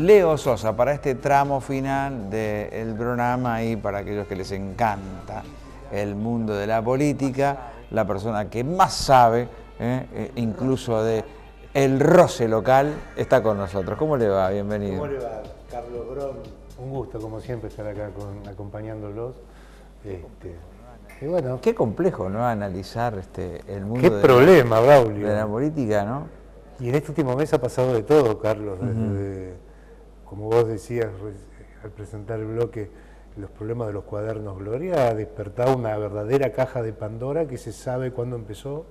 Leo Sosa para este tramo final del programa y para aquellos que les encanta el mundo de la política, la persona que más sabe, incluso de el roce local, está con nosotros. ¿Cómo le va? Bienvenido. ¿Cómo le va, Carlos Brom? Un gusto, como siempre, estar acá acompañándolos. Y bueno, qué complejo, ¿no? Analizar el mundo qué problema, Braulio, de la política, ¿no? Y en este último mes ha pasado de todo, Carlos. Desde, como vos decías al presentar el bloque, los problemas de los cuadernos Gloria ha despertado una verdadera caja de Pandora que se sabe cuándo empezó,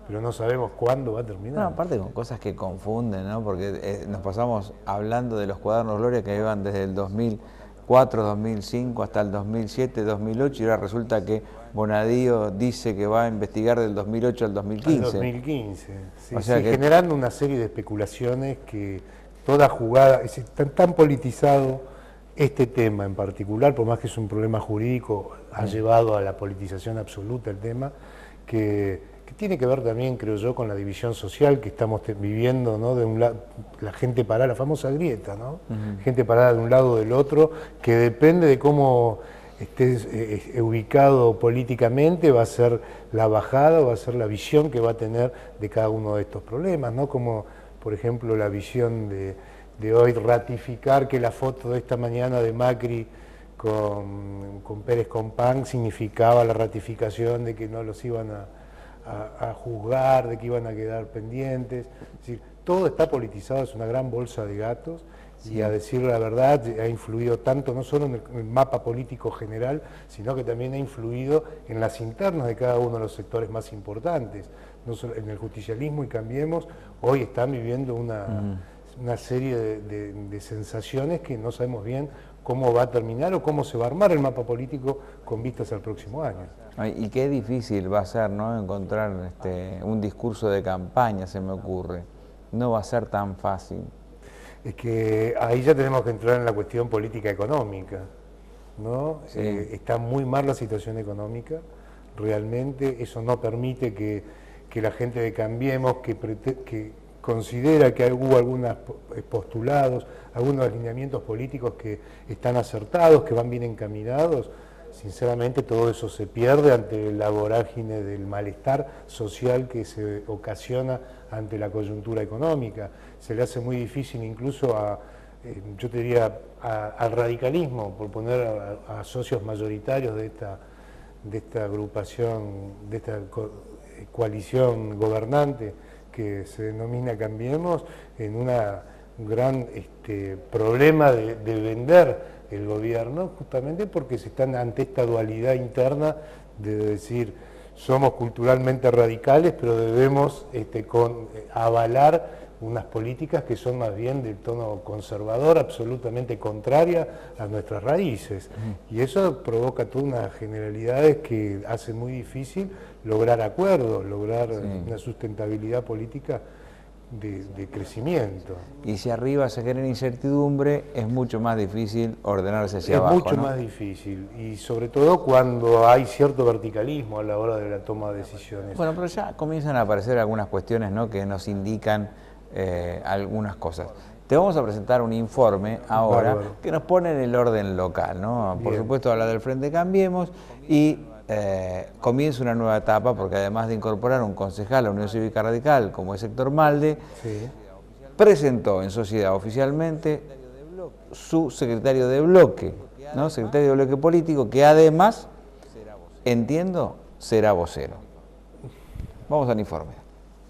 pero no sabemos cuándo va a terminar. Bueno, aparte con cosas que confunden, ¿no? Porque nos pasamos hablando de los cuadernos Gloria que iban desde el 2004, 2005 hasta el 2007, 2008 y ahora resulta que Bonadío dice que va a investigar del 2008 al 2015. Al 2015, sí, o sea sí, que... generando una serie de especulaciones que toda jugada, es tan politizado este tema en particular, por más que es un problema jurídico, ha llevado a la politización absoluta el tema, que tiene que ver también, creo yo, con la división social que estamos viviendo, ¿no? De un lado, la gente parada, la famosa grieta, ¿no? Gente parada de un lado o del otro, que depende de cómo estés ubicado políticamente, va a ser la bajada, va a ser la visión que va a tener de cada uno de estos problemas, ¿no? Como, por ejemplo, la visión de hoy ratificar que la foto de esta mañana de Macri con Pérez Compán significaba la ratificación de que no los iban a juzgar, de que iban a quedar pendientes. Es decir, todo está politizado, es una gran bolsa de gatos. Sí. Y a decir la verdad, ha influido tanto no solo en el mapa político general, sino que también ha influido en las internas de cada uno de los sectores más importantes. No solo en el justicialismo y Cambiemos, hoy están viviendo una serie de sensaciones que no sabemos bien cómo va a terminar o cómo se va a armar el mapa político con vistas al próximo año. Y qué difícil va a ser, ¿no? Encontrar un discurso de campaña, se me ocurre. No va a ser tan fácil. Es que ahí ya tenemos que entrar en la cuestión política económica, ¿no? Sí. Está muy mal la situación económica, realmente, eso no permite que la gente de Cambiemos, que considera que hubo algunos postulados, algunos alineamientos políticos que están acertados, que van bien encaminados, sinceramente todo eso se pierde ante la vorágine del malestar social que se ocasiona ante la coyuntura económica. Se le hace muy difícil incluso yo te diría, al radicalismo, por poner a socios mayoritarios de esta agrupación, de esta coalición gobernante que se denomina Cambiemos, en un gran problema de vender el gobierno, justamente porque se están ante esta dualidad interna de decir somos culturalmente radicales, pero debemos avalar unas políticas que son más bien del tono conservador, absolutamente contraria a nuestras raíces. Y eso provoca todas unas generalidades que hace muy difícil lograr acuerdos, lograr una sustentabilidad política de crecimiento. Y si arriba se genera incertidumbre, es mucho más difícil ordenarse hacia abajo, Es mucho más difícil, y sobre todo cuando hay cierto verticalismo a la hora de la toma de decisiones. Bueno, pero ya comienzan a aparecer algunas cuestiones, ¿no?, que nos indican algunas cosas. Te vamos a presentar un informe ahora que nos pone en el orden local, ¿no? Por supuesto habla del Frente Cambiemos y comienza una nueva etapa porque además de incorporar un concejal a la Unión Cívica Radical como es Héctor Malde, presentó en sociedad oficialmente su secretario de bloque, ¿no? Secretario de bloque político que además, entiendo, será vocero. Vamos al informe.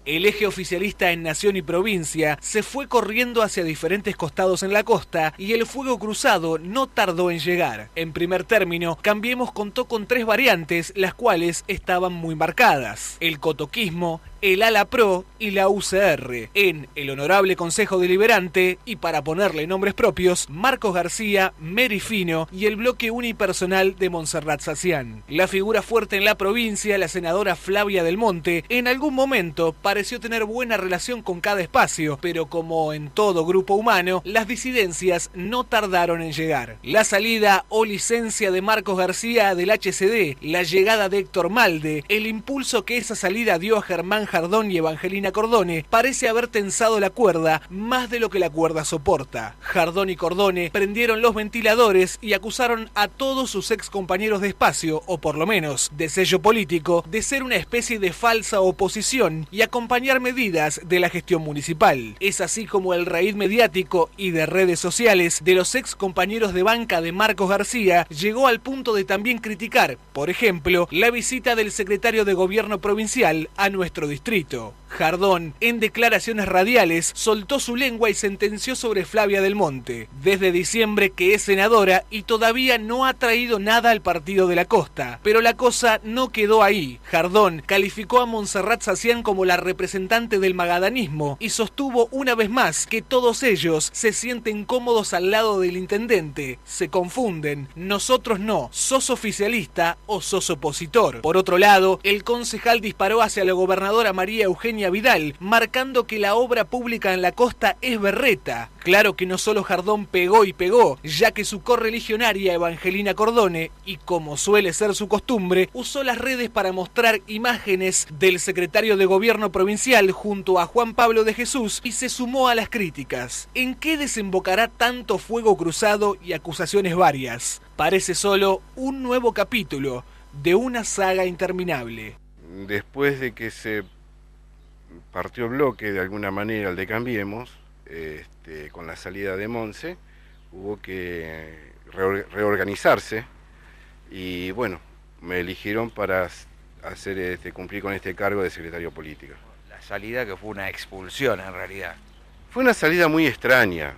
El eje oficialista en Nación y Provincia se fue corriendo hacia diferentes costados en la costa y el fuego cruzado no tardó en llegar. En primer término, Cambiemos contó con 3 variantes, las cuales estaban muy marcadas: el cotoquismo, el ala pro y la UCR. En el Honorable Consejo Deliberante, y para ponerle nombres propios, Marcos García, Mary Fino y el bloque unipersonal de Montserrat Sacián. La figura fuerte en la provincia, la senadora Flavia Del Monte, en algún momento pareció tener buena relación con cada espacio, pero como en todo grupo humano, las disidencias no tardaron en llegar. La salida o licencia de Marcos García del HCD, la llegada de Héctor Malde, el impulso que esa salida dio a Germán Jardón y Evangelina Cordone parece haber tensado la cuerda más de lo que la cuerda soporta. Jardón y Cordone prendieron los ventiladores y acusaron a todos sus ex compañeros de espacio, o por lo menos de sello político, de ser una especie de falsa oposición y acompañar medidas de la gestión municipal. Es así como el raíz mediático y de redes sociales de los ex compañeros de banca de Marcos García llegó al punto de también criticar, por ejemplo, la visita del secretario de Gobierno provincial a nuestro distrito. Jardón, en declaraciones radiales, soltó su lengua y sentenció sobre Flavia Del Monte. Desde diciembre que es senadora y todavía no ha traído nada al Partido de la Costa. Pero la cosa no quedó ahí. Jardón calificó a Montserrat Sacián como la representante del magadanismo y sostuvo una vez más que todos ellos se sienten cómodos al lado del intendente. Se confunden. Nosotros no. ¿Sos oficialista o sos opositor? Por otro lado, el concejal disparó hacia la gobernadora María Eugenia Vidal, marcando que la obra pública en la costa es berreta. Claro que no solo Jardón pegó y pegó, ya que su correligionaria Evangelina Cordone, y como suele ser su costumbre, usó las redes para mostrar imágenes del secretario de Gobierno provincial junto a Juan Pablo de Jesús y se sumó a las críticas. ¿En qué desembocará tanto fuego cruzado y acusaciones varias? Parece solo un nuevo capítulo de una saga interminable. Después de que se partió bloque de alguna manera el de Cambiemos, con la salida de Monse, hubo que reorganizarse y bueno, me eligieron para hacer cumplir con este cargo de secretario político. La salida que fue una expulsión en realidad. Fue una salida muy extraña,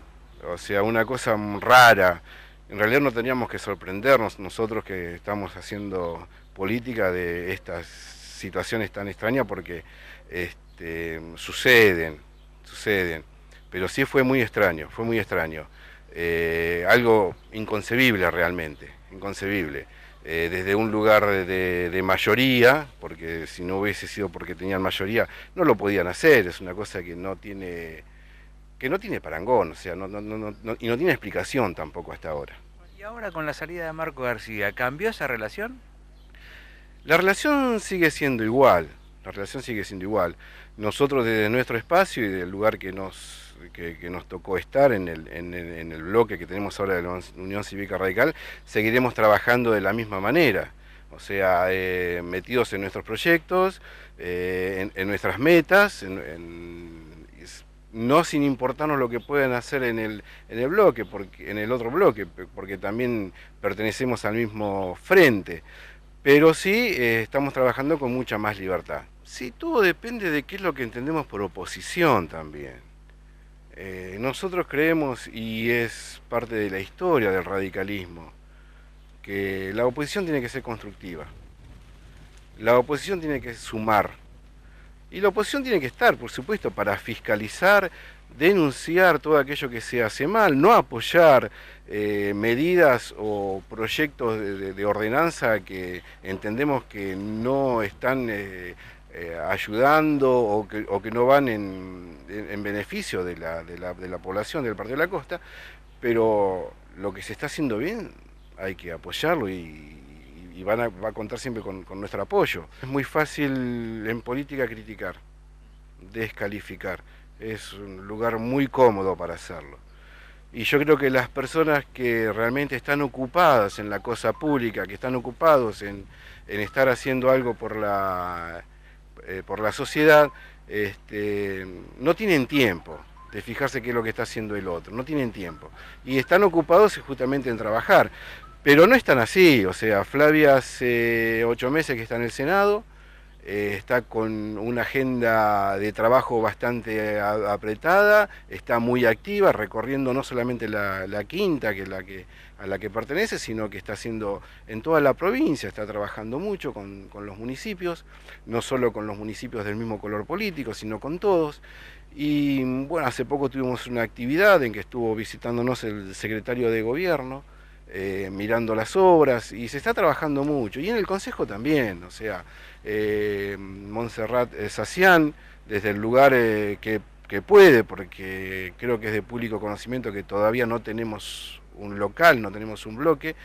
o sea, una cosa rara. En realidad no teníamos que sorprendernos nosotros que estamos haciendo política de estas situaciones tan extrañas porque suceden, pero sí fue muy extraño, algo inconcebible realmente, inconcebible, desde un lugar de mayoría, porque si no hubiese sido porque tenían mayoría, no lo podían hacer, es una cosa que no tiene parangón, o sea, y no tiene explicación tampoco hasta ahora. Y ahora con la salida de Marco García, ¿cambió esa relación? La relación sigue siendo igual. Nosotros desde nuestro espacio y del lugar que nos tocó estar en el bloque que tenemos ahora de la Unión Cívica Radical, seguiremos trabajando de la misma manera. O sea, metidos en nuestros proyectos, en nuestras metas, no sin importarnos lo que puedan hacer en el bloque, en el otro bloque, porque también pertenecemos al mismo frente. Pero sí estamos trabajando con mucha más libertad. Sí, todo depende de qué es lo que entendemos por oposición también. Nosotros creemos, y es parte de la historia del radicalismo, que la oposición tiene que ser constructiva. La oposición tiene que sumar. Y la oposición tiene que estar, por supuesto, para fiscalizar, denunciar todo aquello que se hace mal, no apoyar medidas o proyectos de ordenanza que entendemos que no están ayudando o que no van en beneficio de la población del Partido de la Costa, pero lo que se está haciendo bien hay que apoyarlo y va a contar siempre con nuestro apoyo. Es muy fácil en política criticar, descalificar, es un lugar muy cómodo para hacerlo. Y yo creo que las personas que realmente están ocupadas en la cosa pública, que están ocupados en estar haciendo algo por la sociedad, no tienen tiempo de fijarse qué es lo que está haciendo el otro, no tienen tiempo. Y están ocupados justamente en trabajar. Pero no están así, o sea, Flavia hace 8 meses que está en el Senado, está con una agenda de trabajo bastante apretada, está muy activa, recorriendo no solamente la quinta, que es a la que pertenece, sino que está haciendo en toda la provincia, está trabajando mucho con los municipios, no solo con los municipios del mismo color político, sino con todos. Y bueno, hace poco tuvimos una actividad en que estuvo visitándonos el secretario de Gobierno, mirando las obras, y se está trabajando mucho, y en el Consejo también, o sea, Montserrat Sacián, desde el lugar que puede, porque creo que es de público conocimiento que todavía no tenemos un local, no tenemos un bloque,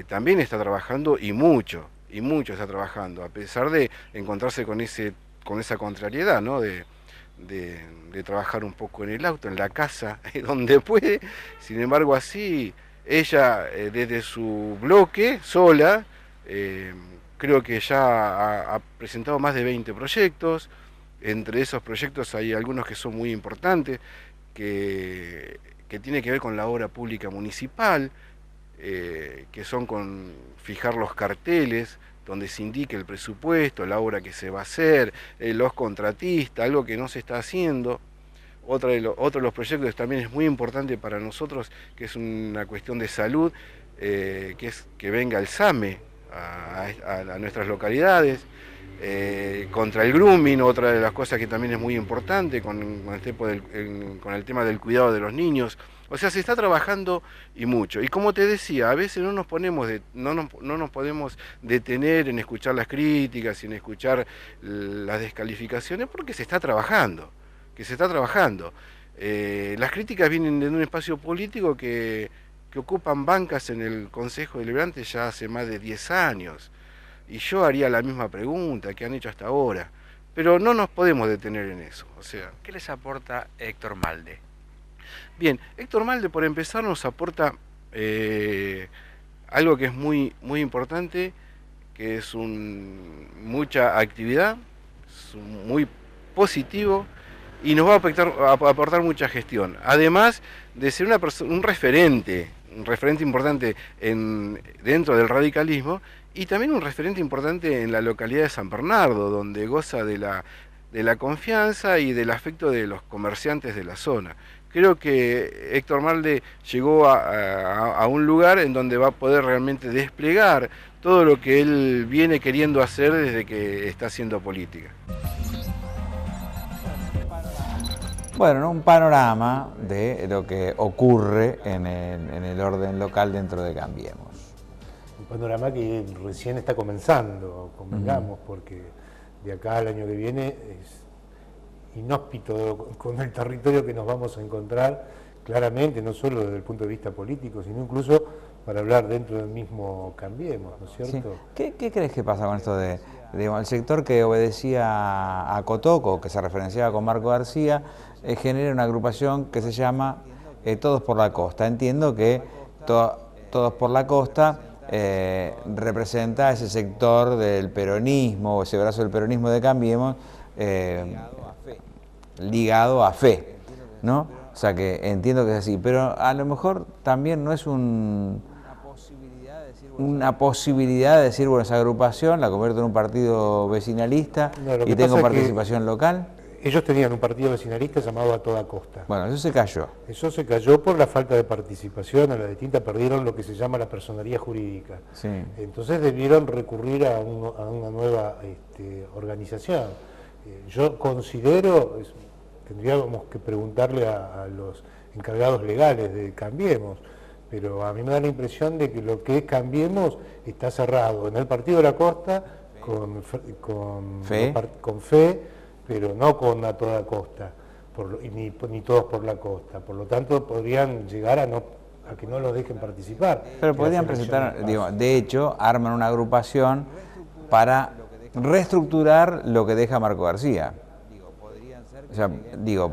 también está trabajando y mucho está trabajando, a pesar de encontrarse con ese con esa contrariedad, ¿no? De trabajar un poco en el auto, en la casa, donde puede. Sin embargo, así, ella desde su bloque, sola, creo que ya ha presentado más de 20 proyectos. Entre esos proyectos hay algunos que son muy importantes, que tiene que ver con la obra pública municipal, que son con fijar los carteles, donde se indique el presupuesto, la obra que se va a hacer, los contratistas, algo que no se está haciendo. Otro de los proyectos que también es muy importante para nosotros, que es una cuestión de salud, que es que venga el SAME a nuestras localidades. Contra el grooming, otra de las cosas que también es muy importante, con el tema del cuidado de los niños. O sea, se está trabajando y mucho. Y como te decía, a veces no nos podemos detener en escuchar las críticas y en escuchar las descalificaciones, porque se está trabajando, las críticas vienen de un espacio político que ocupan bancas en el Consejo Deliberante ya hace más de 10 años. Y yo haría la misma pregunta que han hecho hasta ahora. Pero no nos podemos detener en eso. O sea, ¿qué les aporta Héctor Malde? Bien, Héctor Malde, por empezar, nos aporta algo que es muy, muy importante, que es mucha actividad, es muy positivo y nos va a aportar mucha gestión. Además de ser un referente importante dentro del radicalismo, y también un referente importante en la localidad de San Bernardo, donde goza de la confianza y del afecto de los comerciantes de la zona. Creo que Héctor Malde llegó a un lugar en donde va a poder realmente desplegar todo lo que él viene queriendo hacer desde que está haciendo política. Bueno, ¿no? Un panorama de lo que ocurre en el orden local dentro de Cambiemos. Un panorama que recién está comenzando, convengamos, porque de acá al año que viene es inhóspito con el territorio que nos vamos a encontrar, claramente, no solo desde el punto de vista político, sino incluso para hablar dentro del mismo Cambiemos, ¿no es cierto? Sí. ¿Qué crees que pasa con esto de el sector que obedecía a Cotoco, que se referenciaba con Marco García, genera una agrupación que se llama Todos por la Costa? Entiendo que Todos por la Costa representa ese sector del peronismo, ese brazo del peronismo de Cambiemos, ligado a fe, ¿no? O sea que entiendo que es así, pero a lo mejor también no es una posibilidad de decir, bueno, esa agrupación la convierto en un partido vecinalista y tengo participación local. Ellos tenían un partido vecinalista llamado A Toda Costa. Bueno, eso se cayó. Eso se cayó por la falta de participación, a la distinta perdieron lo que se llama la personería jurídica. Sí. Entonces debieron recurrir a una nueva organización. Yo considero, tendríamos que preguntarle a los encargados legales de Cambiemos, pero a mí me da la impresión de que lo que es Cambiemos está cerrado en el Partido de la Costa con fe, pero no con A Toda Costa, ni Todos por la Costa. Por lo tanto, podrían llegar a que no los dejen participar. Pero podrían presentar, de hecho, arman una agrupación para reestructurar lo que deja Marco García. O sea,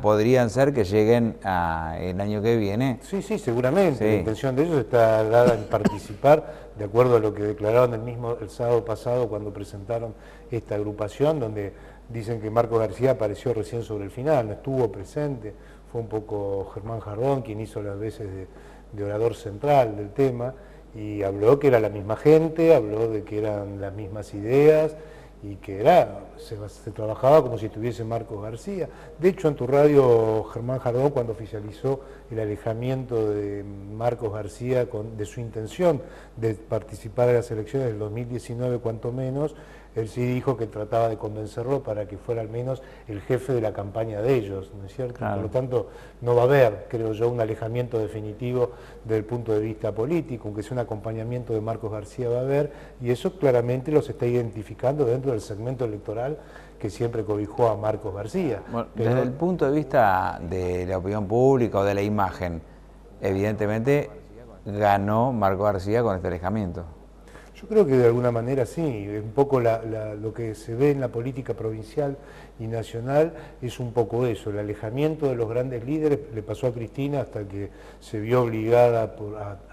podrían ser que lleguen el año que viene. Sí, seguramente. Sí. La intención de ellos está dada en participar, de acuerdo a lo que declararon el sábado pasado cuando presentaron esta agrupación, donde dicen que Marco García apareció recién sobre el final, no estuvo presente, fue un poco Germán Jardón quien hizo las veces de orador central del tema, y habló que era la misma gente, habló de que eran las mismas ideas, y que se trabajaba como si estuviese Marcos García. De hecho, en tu radio, Germán Jardón, cuando oficializó el alejamiento de Marcos García de su intención de participar en las elecciones del 2019, cuanto menos, él sí dijo que trataba de convencerlo para que fuera al menos el jefe de la campaña de ellos, ¿no es cierto? Claro. Por lo tanto, no va a haber, creo yo, un alejamiento definitivo desde el punto de vista político, aunque sea un acompañamiento de Marcos García va a haber, y eso claramente los está identificando dentro del segmento electoral que siempre cobijó a Marcos García. Bueno, desde el punto de vista de la opinión pública o de la imagen, evidentemente ganó Marco García con este alejamiento. Yo creo que de alguna manera sí, es un poco lo que se ve en la política provincial y nacional es un poco eso, el alejamiento de los grandes líderes. Le pasó a Cristina hasta que se vio obligada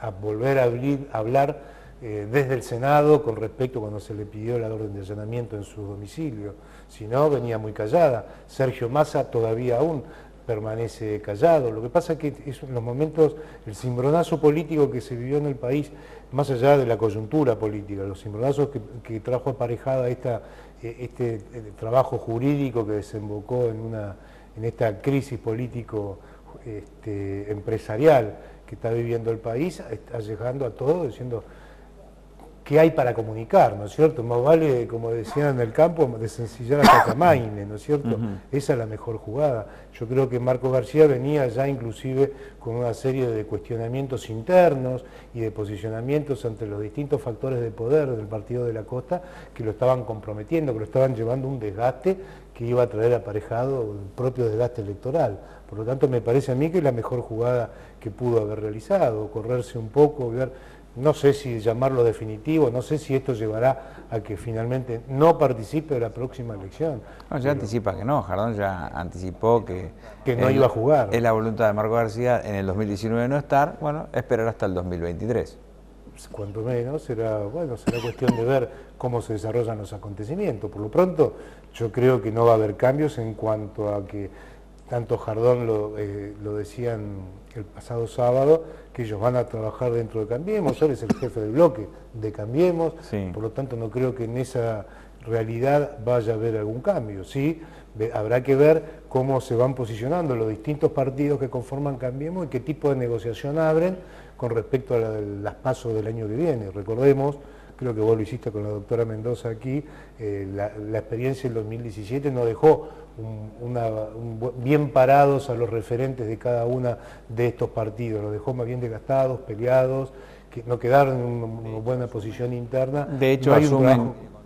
a volver a hablar desde el Senado con respecto cuando se le pidió la orden de allanamiento en su domicilio, si no venía muy callada. Sergio Massa todavía aún permanece callado. Lo que pasa es que en los momentos, el cimbronazo político que se vivió en el país, más allá de la coyuntura política, los cimbronazos que trajo aparejada este trabajo jurídico que desembocó en esta crisis político empresarial que está viviendo el país, está llegando a todos diciendo qué hay para comunicar, ¿no es cierto? Más vale, como decían en el campo, desencillar hasta Camaine, ¿no es cierto? Esa es la mejor jugada. Yo creo que Marcos García venía ya inclusive con una serie de cuestionamientos internos y de posicionamientos ante los distintos factores de poder del Partido de la Costa que lo estaban comprometiendo, que lo estaban llevando a un desgaste que iba a traer aparejado el propio desgaste electoral. Por lo tanto, me parece a mí que es la mejor jugada que pudo haber realizado, correrse un poco, ver. No sé si llamarlo definitivo, no sé si esto llevará a que finalmente no participe de la próxima elección. No, ya anticipa que no, Jardón ya anticipó que no iba a jugar. Es la voluntad de Marco García en el 2019 no estar, bueno, esperar hasta el 2023. Cuanto menos, será cuestión de ver cómo se desarrollan los acontecimientos. Por lo pronto, yo creo que no va a haber cambios en cuanto a que tanto Jardón lo decían el pasado sábado, que ellos van a trabajar dentro de Cambiemos. Él es el jefe del bloque de Cambiemos, sí. Por lo tanto no creo que en esa realidad vaya a haber algún cambio. Sí, habrá que ver cómo se van posicionando los distintos partidos que conforman Cambiemos y qué tipo de negociación abren con respecto a las PASO del año que viene. Recordemos, creo que vos lo hiciste con la doctora Mendoza aquí, la experiencia del 2017 no dejó bien parados a los referentes de cada una de estos partidos, los dejó más bien desgastados, peleados, que no quedaron en una buena posición interna. De hecho,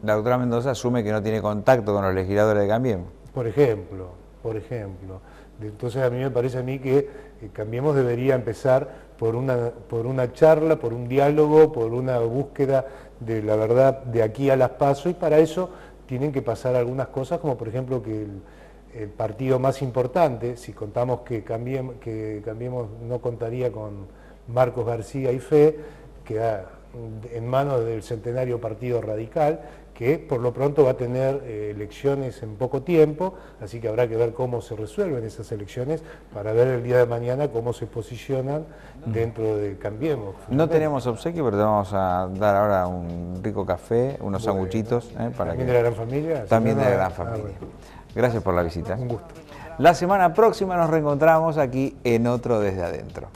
la doctora Mendoza asume que no tiene contacto con los legisladores de Cambiemos. Por ejemplo. Entonces a mí me parece que Cambiemos debería empezar por una charla, por un diálogo, por una búsqueda de la verdad de aquí a las PASO, y para eso tienen que pasar algunas cosas, como por ejemplo que el partido más importante, si contamos que Cambiemos no contaría con Marcos García y Fe, queda en manos del centenario Partido Radical, que por lo pronto va a tener elecciones en poco tiempo, así que habrá que ver cómo se resuelven esas elecciones para ver el día de mañana cómo se posicionan dentro de Cambiemos. No tenemos obsequio, pero te vamos a dar ahora un rico café, unos sanguchitos. ¿También de la gran familia? También de la gran familia. Bueno. Gracias por la visita. Un gusto. La semana próxima nos reencontramos aquí en otro Desde Adentro.